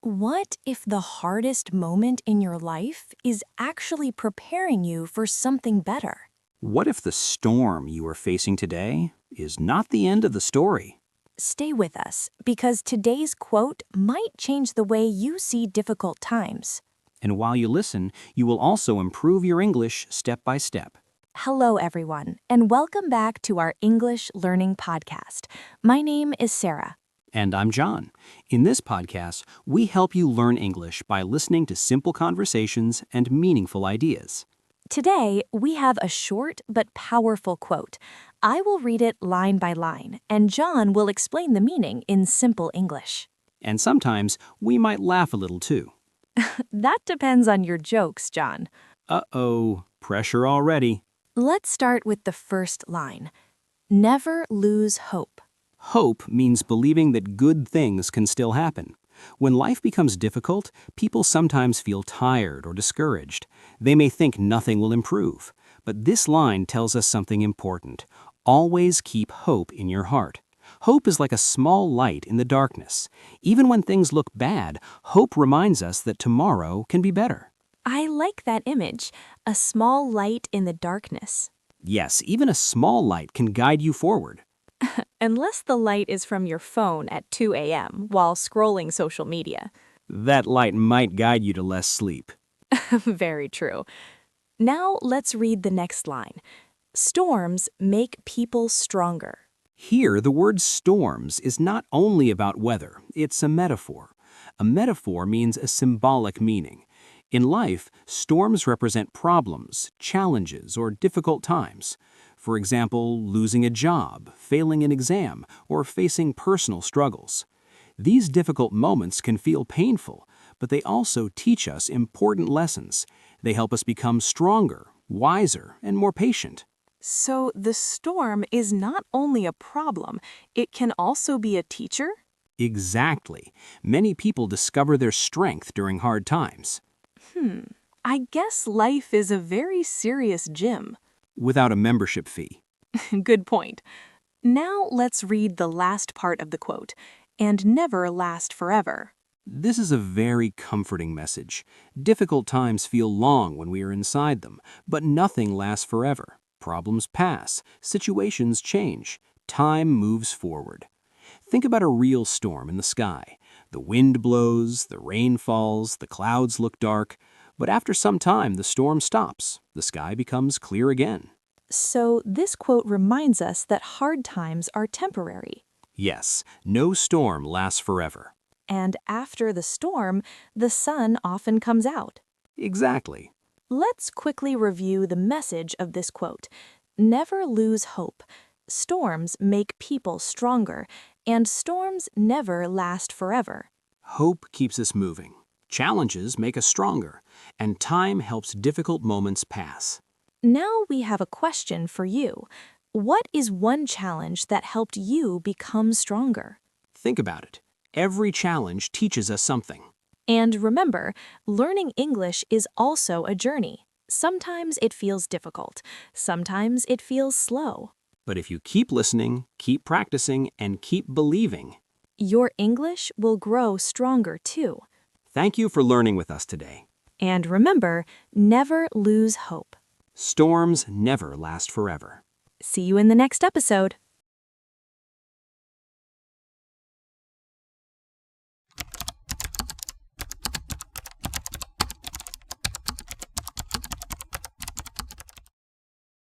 What if the hardest moment in your life is actually preparing you for something better? What if the storm you are facing today is not the end of the story? Stay with us, because today's quote might change the way you see difficult times. And while you listen, you will also improve your English step by step. Hello, everyone, and welcome back to our English Learning Podcast. My name is Sarah. And I'm John. In this podcast, we help you learn English by listening to simple conversations and meaningful ideas. Today, we have a short but powerful quote. I will read it line by line, and John will explain the meaning in simple English. And sometimes we might laugh a little too. That depends on your jokes, John. Uh-oh, pressure already. Let's start with the first line. Never lose hope. Hope means believing that good things can still happen. When life becomes difficult, people sometimes feel tired or discouraged. They may think nothing will improve. But this line tells us something important. Always keep hope in your heart. Hope is like a small light in the darkness. Even when things look bad, hope reminds us that tomorrow can be better. I like that image, a small light in the darkness. Yes, even a small light can guide you forward. Unless the light is from your phone at 2 a.m. while scrolling social media. That light might guide you to less sleep. Very true. Now let's read the next line. Storms make people stronger. Here, the word storms is not only about weather, it's a metaphor. A metaphor means a symbolic meaning. In life, storms represent problems, challenges, or difficult times. For example, losing a job, failing an exam, or facing personal struggles. These difficult moments can feel painful, but they also teach us important lessons. They help us become stronger, wiser, and more patient. So the storm is not only a problem, it can also be a teacher? Exactly. Many people discover their strength during hard times. I guess life is a very serious gym. Without a membership fee. Good point. Now let's read the last part of the quote, and never last forever. This is a very comforting message. Difficult times feel long when we are inside them, but nothing lasts forever. Problems pass, situations change, time moves forward. Think about a real storm in the sky. The wind blows, the rain falls, the clouds look dark, but after some time the storm stops, the sky becomes clear again. So this quote reminds us that hard times are temporary. Yes, no storm lasts forever. And after the storm, the sun often comes out. Exactly. Let's quickly review the message of this quote. Never lose hope. Storms make people stronger, and storms never last forever. Hope keeps us moving. Challenges make us stronger, and time helps difficult moments pass. Now we have a question for you. What is one challenge that helped you become stronger? Think about it. Every challenge teaches us something. And remember, learning English is also a journey. Sometimes it feels difficult. Sometimes it feels slow. But if you keep listening, keep practicing, and keep believing, Your English will grow stronger too. thank you for learning with us today. And remember, never lose hope. Storms never last forever. See you in the next episode.